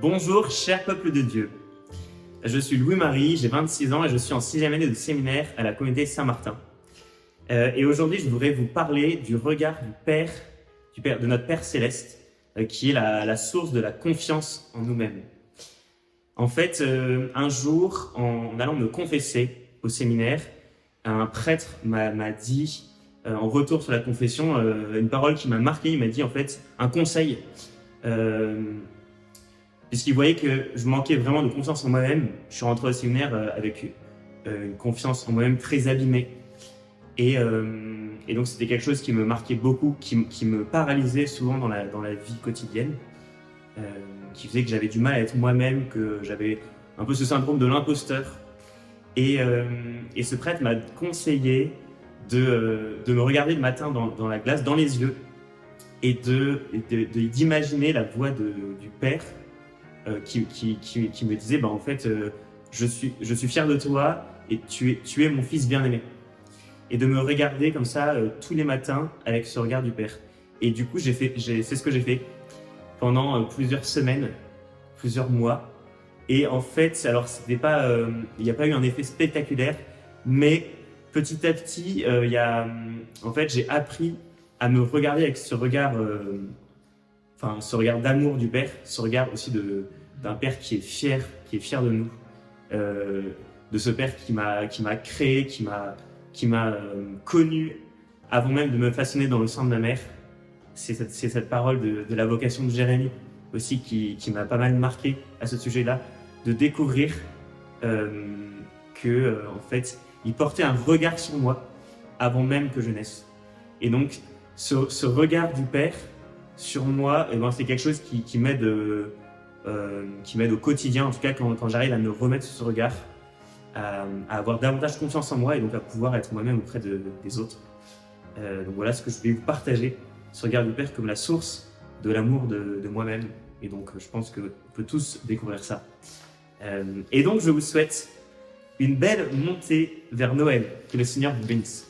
Bonjour, cher peuple de Dieu. Je suis Louis-Marie, j'ai 26 ans et je suis en 6e année de séminaire à la communauté Saint-Martin. Et aujourd'hui, je voudrais vous parler du regard du Père, de notre Père Céleste, qui est la source de la confiance en nous-mêmes. En fait, un jour, en allant me confesser au séminaire, un prêtre m'a dit, en retour sur la confession, une parole qui m'a marqué. Il m'a dit en fait un conseil. Puisqu'il voyait que je manquais vraiment de confiance en moi-même. Je suis rentré au séminaire avec une confiance en moi-même très abîmée. Et donc c'était quelque chose qui me marquait beaucoup, qui me paralysait souvent dans la vie quotidienne, qui faisait que j'avais du mal à être moi-même, que j'avais un peu ce syndrome de l'imposteur. Et ce prêtre m'a conseillé de me regarder le matin dans la glace, dans les yeux, et d'imaginer la voix du Père qui me disait en fait je suis fier de toi et tu es mon fils bien-aimé, et de me regarder comme ça tous les matins avec ce regard du Père. Et du coup c'est ce que j'ai fait pendant plusieurs semaines, plusieurs mois. Et en fait, alors c'était pas il n'y a pas eu un effet spectaculaire, mais petit à petit en fait j'ai appris à me regarder avec ce regard ce regard d'amour du Père, ce regard aussi d'un Père qui est fier de nous, de ce Père qui m'a créé, qui m'a connu avant même de me façonner dans le sein de ma mère. C'est cette parole de la vocation de Jérémie aussi qui m'a pas mal marqué à ce sujet-là, de découvrir que en fait, il portait un regard sur moi avant même que je naisse. Et donc, ce regard du Père sur moi, c'est quelque chose qui m'aide au quotidien, en tout cas quand j'arrive à me remettre sur ce regard, à avoir davantage confiance en moi et donc à pouvoir être moi-même auprès des autres. Donc voilà ce que je vais vous partager, ce regard du Père comme la source de l'amour de moi-même. Et donc je pense qu'on peut tous découvrir ça. Et donc je vous souhaite une belle montée vers Noël. Que le Seigneur vous bénisse.